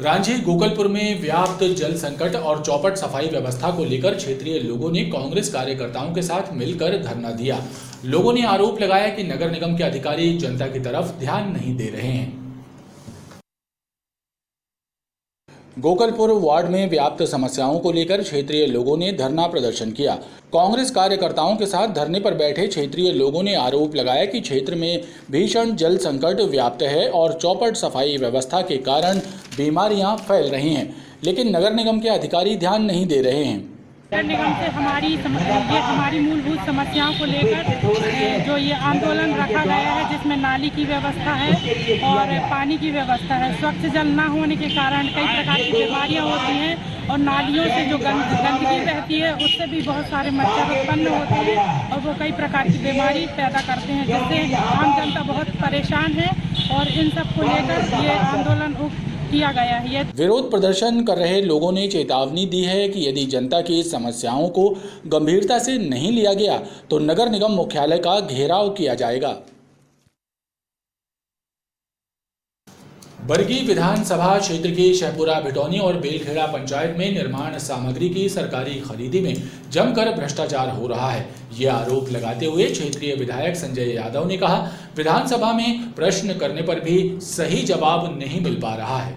रांची गोकलपुर में व्याप्त जल संकट और चौपट सफाई व्यवस्था को लेकर क्षेत्रीय लोगों ने कांग्रेस कार्यकर्ताओं के साथ मिलकर धरना दिया। लोगों ने आरोप लगाया कि नगर निगम के अधिकारी जनता की तरफ ध्यान नहीं दे रहे हैं। गोकलपुर वार्ड में व्याप्त समस्याओं को लेकर क्षेत्रीय लोगों ने धरना प्रदर्शन किया। कांग्रेस कार्यकर्ताओं के साथ धरने पर बैठे क्षेत्रीय लोगों ने आरोप लगाया कि क्षेत्र में भीषण जल संकट व्याप्त है और चौपट सफाई व्यवस्था के कारण बीमारियां फैल रही हैं, लेकिन नगर निगम के अधिकारी ध्यान नहीं दे रहे हैं। नगर निगम से हमारी मूलभूत समस्याओं को लेकर जो ये आंदोलन रखा गया है, जिसमें नाली की व्यवस्था है और पानी की व्यवस्था है। स्वच्छ जल न होने के कारण कई प्रकार की बीमारियां होती हैं और नालियों से जो गंदगी बहती है उससे भी बहुत सारे मच्छर उत्पन्न होते हैं और वो कई प्रकार की बीमारी पैदा करते हैं, जिससे आम जनता बहुत परेशान है और इन सब को लेकर ये आंदोलन किया गया है। विरोध प्रदर्शन कर रहे लोगों ने चेतावनी दी है कि यदि जनता की समस्याओं को गंभीरता से नहीं लिया गया तो नगर निगम मुख्यालय का घेराव किया जाएगा। बरगी विधानसभा क्षेत्र के शहपुरा भिटौनी और बेलखेड़ा पंचायत में निर्माण सामग्री की सरकारी खरीदी में जमकर भ्रष्टाचार हो रहा है। ये आरोप लगाते हुए क्षेत्रीय विधायक संजय यादव ने कहा, विधानसभा में प्रश्न करने पर भी सही जवाब नहीं मिल पा रहा है।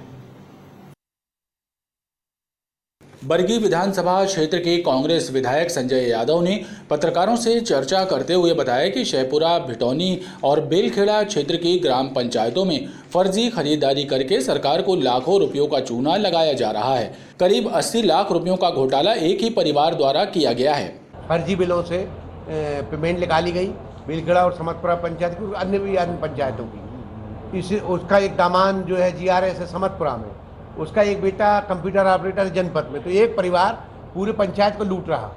बरगी विधानसभा क्षेत्र के कांग्रेस विधायक संजय यादव ने पत्रकारों से चर्चा करते हुए बताया कि शहपुरा भिटौनी और बेलखेड़ा क्षेत्र की ग्राम पंचायतों में फर्जी खरीदारी करके सरकार को लाखों रुपयों का चूना लगाया जा रहा है। करीब 80 लाख रुपयों का घोटाला एक ही परिवार द्वारा किया गया है। फर्जी बिलों से पेमेंट निकाली गई बेलखेड़ा और समतपुरा पंचायत की, अन्य पंचायतों की। उसका एक दामाद जो है GRS है समतपुरा में, उसका एक बेटा कंप्यूटर ऑपरेटर जनपद में। तो एक परिवार पूरे पंचायत को लूट रहा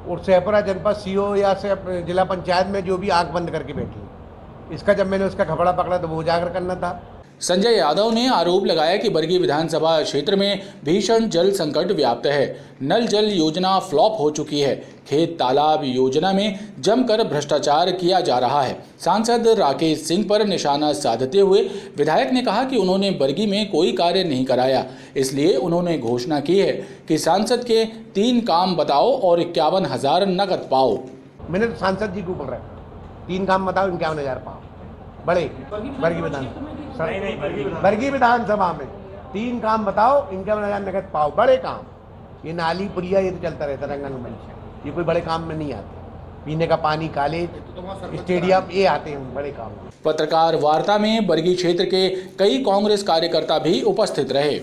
और शहपुरा जनपद CO या से जिला पंचायत में जो भी आंख बंद करके बैठी। इसका जब मैंने उसका खबड़ा पकड़ा तो वो उजागर करना था। संजय यादव ने आरोप लगाया कि बरगी विधानसभा क्षेत्र में भीषण जल संकट व्याप्त है। नल जल योजना फ्लॉप हो चुकी है। खेत तालाब योजना में जमकर भ्रष्टाचार किया जा रहा है। सांसद राकेश सिंह पर निशाना साधते हुए विधायक ने कहा कि उन्होंने बरगी में कोई कार्य नहीं कराया, इसलिए उन्होंने घोषणा की है कि सांसद के 3 काम बताओ और 51,000 नकद पाओ। मैंने तो सांसद जी को बोल रहा 3 काम बताओ, 51,000 पाओ। बड़े बरगी विधानसभा में 3 काम बताओ, 51,000 नकद पाओ। बड़े काम, ये नाली पुलिया ये तो चलता रहता रंगन, ये कोई बड़े काम में नहीं आते। पीने का पानी, कॉलेज, स्टेडियम, ये आते हैं बड़े काम। पत्रकार वार्ता में बरगी क्षेत्र के कई कांग्रेस कार्यकर्ता भी उपस्थित रहे।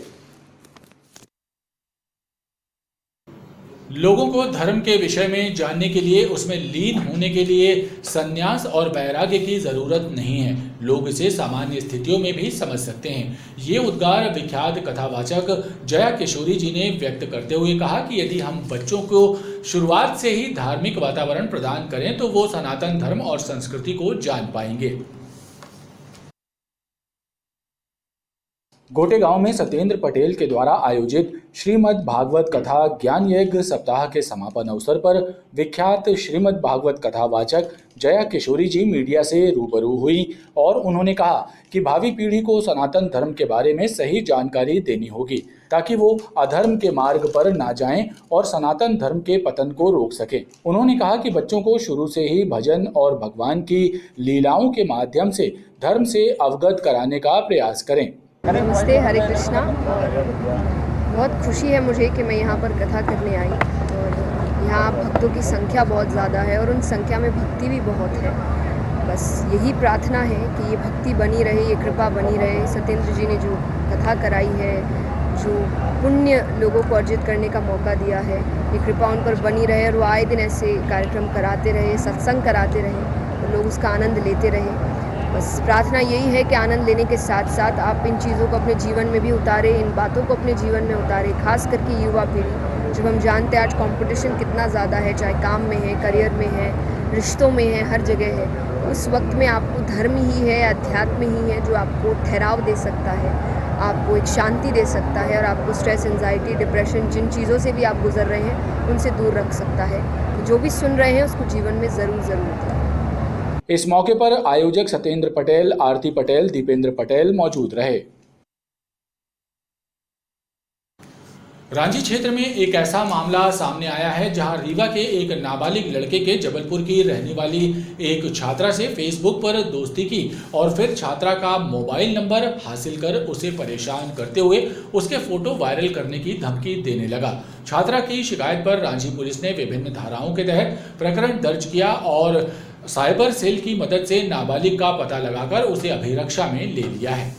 लोगों को धर्म के विषय में जानने के लिए, उसमें लीन होने के लिए संन्यास और वैराग्य की जरूरत नहीं है। लोग इसे सामान्य स्थितियों में भी समझ सकते हैं। ये उद्गार विख्यात कथावाचक जया किशोरी जी ने व्यक्त करते हुए कहा कि यदि हम बच्चों को शुरुआत से ही धार्मिक वातावरण प्रदान करें तो वो सनातन धर्म और संस्कृति को जान पाएंगे। गोटे गांव में सत्येंद्र पटेल के द्वारा आयोजित श्रीमद् भागवत कथा ज्ञान यज्ञ सप्ताह के समापन अवसर पर विख्यात श्रीमद् भागवत कथावाचक जया किशोरी जी मीडिया से रूबरू हुई और उन्होंने कहा कि भावी पीढ़ी को सनातन धर्म के बारे में सही जानकारी देनी होगी ताकि वो अधर्म के मार्ग पर ना जाएं और सनातन धर्म के पतन को रोक सकें। उन्होंने कहा कि बच्चों को शुरू से ही भजन और भगवान की लीलाओं के माध्यम से धर्म से अवगत कराने का प्रयास करें। नमस्ते, हरे कृष्णा। और बहुत खुशी है मुझे कि मैं यहाँ पर कथा करने आई और यहाँ भक्तों की संख्या बहुत ज़्यादा है और उन संख्या में भक्ति भी बहुत है। बस यही प्रार्थना है कि ये भक्ति बनी रहे, ये कृपा बनी रहे। सत्येंद्र जी ने जो कथा कराई है, जो पुण्य लोगों को अर्जित करने का मौका दिया है, ये कृपा उन पर बनी रहे और वो आए दिन ऐसे कार्यक्रम कराते रहे, सत्संग कराते रहे और लोग उसका आनंद लेते रहे। बस प्रार्थना यही है कि आनंद लेने के साथ साथ आप इन चीज़ों को अपने जीवन में भी उतारें, इन बातों को अपने जीवन में उतारें। खास करके युवा पीढ़ी, जब हम जानते हैं आज कंपटीशन कितना ज़्यादा है, चाहे काम में है, करियर में है, रिश्तों में है, हर जगह है। उस वक्त में आपको धर्म ही है, अध्यात्म ही है जो आपको ठहराव दे सकता है, आपको एक शांति दे सकता है और आपको स्ट्रेस, एंजाइटी, डिप्रेशन, जिन चीज़ों से भी आप गुजर रहे हैं उनसे दूर रख सकता है। तो जो भी सुन रहे हैं उसको जीवन में ज़रूर दें। इस मौके पर आयोजक सत्येंद्र पटेल, आरती पटेल, दीपेंद्र पटेल मौजूद रहे। रांची क्षेत्र में एक ऐसा मामला सामने आया है जहां रीवा के एक नाबालिग लड़के के जबलपुर की रहने वाली एक छात्रा से फेसबुक पर दोस्ती की और फिर छात्रा का मोबाइल नंबर हासिल कर उसे परेशान करते हुए उसके फोटो वायरल करने की धमकी देने लगा। छात्रा की शिकायत पर रांची पुलिस ने विभिन्न धाराओं के तहत प्रकरण दर्ज किया और साइबर सेल की मदद से नाबालिग का पता लगाकर उसे अभिरक्षा में ले लिया है।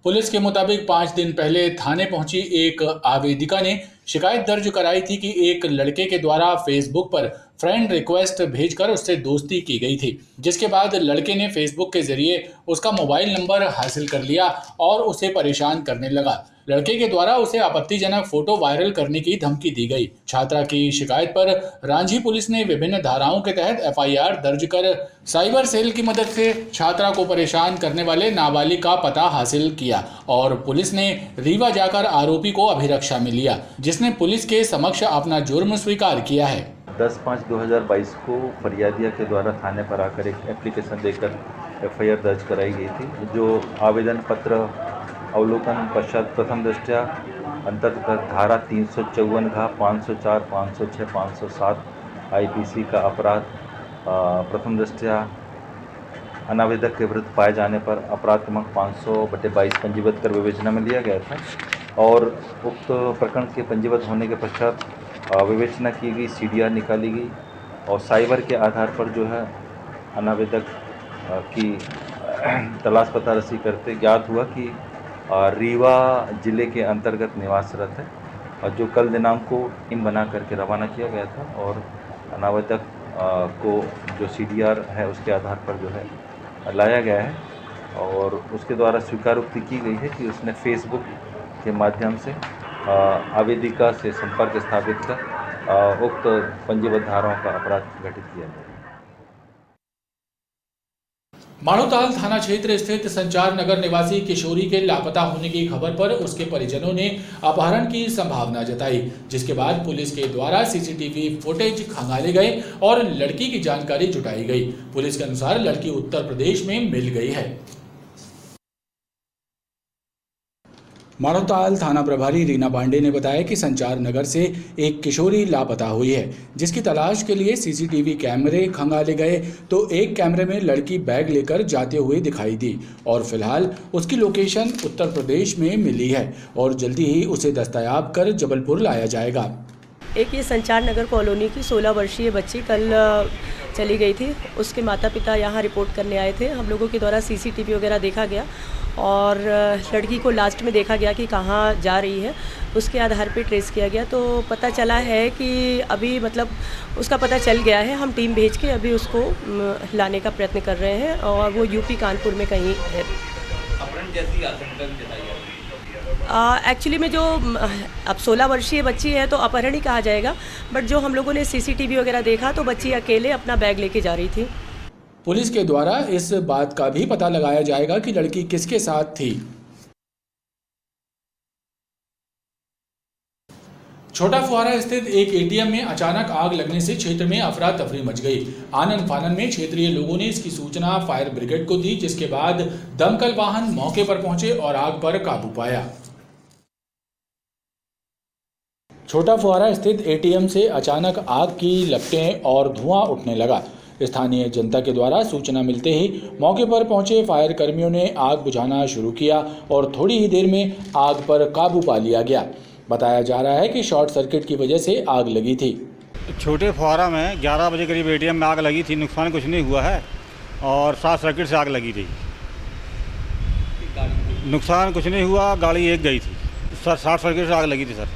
पुलिस के मुताबिक 5 दिन पहले थाने पहुंची एक आवेदिका ने शिकायत दर्ज कराई थी कि एक लड़के के द्वारा फेसबुक पर फ्रेंड रिक्वेस्ट भेजकर उससे दोस्ती की गई थी, जिसके बाद लड़के ने फेसबुक के जरिए उसका मोबाइल नंबर हासिल कर लिया और उसे परेशान करने लगा। लड़के के द्वारा उसे आपत्तिजनक फोटो वायरल करने की धमकी दी गई। छात्रा की शिकायत पर रांची पुलिस ने विभिन्न धाराओं के तहत FIR दर्ज कर साइबर सेल की मदद से छात्रा को परेशान करने वाले नाबालिग का पता हासिल किया और पुलिस ने रीवा जाकर आरोपी को अभिरक्षा में लिया, जिसने पुलिस के समक्ष अपना जुर्म स्वीकार किया है। 10/5/2022 को फरियादिया के द्वारा थाने पर आकर एक एप्लीकेशन देकर FIR दर्ज कराई गई थी, जो आवेदन पत्र अवलोकन पश्चात प्रथम दृष्टया अंतर्गत धारा 354 504 506 507 IPC का अपराध प्रथम दृष्टया अनावेदक के विरुद्ध पाए जाने पर अपराध क्रमांक 500/22 पंजीबद्ध कर विवेचना में लिया गया था और उक्त प्रकरण के पंजीबद्ध होने के पश्चात विवेचना की गई, CDR निकाली गई और साइबर के आधार पर जो है अनावेदक की तलाश पता रसी करते ज्ञात हुआ कि रीवा जिले के अंतर्गत निवासरत है और जो कल दिनांक को टीम बना करके रवाना किया गया था और अनावेदक को जो CDR है उसके आधार पर जो है लाया गया है और उसके द्वारा स्वीकारोक्ति की गई है कि उसने फेसबुक के माध्यम से आवेदिका से संपर्क स्थापित कर उक्त पंजीबद्ध धाराओं का अपराध घटित किया है। माणोताल थाना क्षेत्र स्थित संचार नगर निवासी किशोरी के लापता होने की खबर पर उसके परिजनों ने अपहरण की संभावना जताई, जिसके बाद पुलिस के द्वारा CCTV फुटेज खंगाले गए और लड़की की जानकारी जुटाई गई। पुलिस के अनुसार लड़की उत्तर प्रदेश में मिल गई है। माणोताल थाना प्रभारी रीना पांडे ने बताया कि संचार नगर से एक किशोरी लापता हुई है, जिसकी तलाश के लिए CCTV कैमरे खंगाले गए तो एक कैमरे में लड़की बैग लेकर जाते हुए दिखाई दी और फिलहाल उसकी लोकेशन उत्तर प्रदेश में मिली है और जल्दी ही उसे दस्तयाब कर जबलपुर लाया जाएगा। एक ये संचार नगर कॉलोनी की 16 वर्षीय बच्ची कल चली गई थी। उसके माता पिता यहाँ रिपोर्ट करने आए थे। हम लोगों के द्वारा CCTV वगैरह देखा गया और लड़की को लास्ट में देखा गया कि कहाँ जा रही है, उसके आधार पे ट्रेस किया गया तो पता चला है कि अभी मतलब उसका पता चल गया है। हम टीम भेज के अभी उसको लाने का प्रयत्न कर रहे हैं और वो UP कानपुर में कहीं है। अपहरण जैसी आशंका जताई है। एक्चुअली में जो अब 16 वर्षीय बच्ची है तो अपहरण ही कहा जाएगा, बट जो हम लोगों ने CCTV वगैरह देखा तो बच्ची अकेले अपना बैग लेके जा रही थी। पुलिस के द्वारा इस बात का भी पता लगाया जाएगा कि लड़की किसके साथ थी। छोटा फुहारा स्थित एक ATM में अचानक आग लगने से क्षेत्र में अफरा तफरी मच गई। आनन फानन में क्षेत्रीय लोगों ने इसकी सूचना फायर ब्रिगेड को दी, जिसके बाद दमकल वाहन मौके पर पहुंचे और आग पर काबू पाया। छोटा फुहारा स्थित ATM से अचानक आग की लपटें और धुआं उठने लगा। स्थानीय जनता के द्वारा सूचना मिलते ही मौके पर पहुंचे फायर कर्मियों ने आग बुझाना शुरू किया और थोड़ी ही देर में आग पर काबू पा लिया गया। बताया जा रहा है कि शॉर्ट सर्किट की वजह से आग लगी थी। छोटे फुहारा में 11 बजे करीब ATM में आग लगी थी। नुकसान कुछ नहीं हुआ है और शॉर्ट सर्किट से आग लगी थी। नुकसान कुछ नहीं हुआ, गाड़ी एक गई थी सर। शॉर्ट सर्किट से आग लगी थी सर।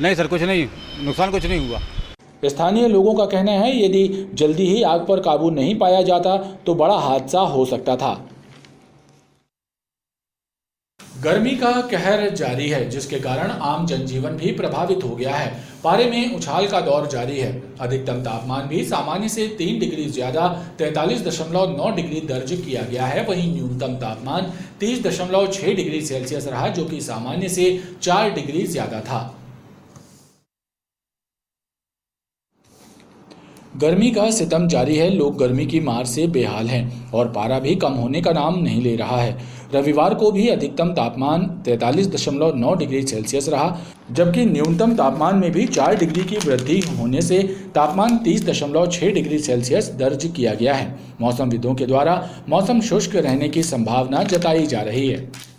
नहीं सर, कुछ नहीं, नुकसान कुछ नहीं हुआ। स्थानीय लोगों का कहना है यदि जल्दी ही आग पर काबू नहीं पाया जाता तो बड़ा हादसा हो सकता था। गर्मी का कहर जारी है, जिसके कारण आम जनजीवन भी प्रभावित हो गया है। पारे में उछाल का दौर जारी है। अधिकतम तापमान भी सामान्य से 3 डिग्री ज्यादा 43.9 डिग्री दर्ज किया गया है। वहीं न्यूनतम तापमान 30.6 डिग्री सेल्सियस रहा, जो कि सामान्य से 4 डिग्री ज्यादा था। गर्मी का सितम जारी है। लोग गर्मी की मार से बेहाल हैं और पारा भी कम होने का नाम नहीं ले रहा है। रविवार को भी अधिकतम तापमान 43.9 डिग्री सेल्सियस रहा, जबकि न्यूनतम तापमान में भी 4 डिग्री की वृद्धि होने से तापमान 30.6 डिग्री सेल्सियस दर्ज किया गया है। मौसमविदों के द्वारा मौसम शुष्क रहने की संभावना जताई जा रही है।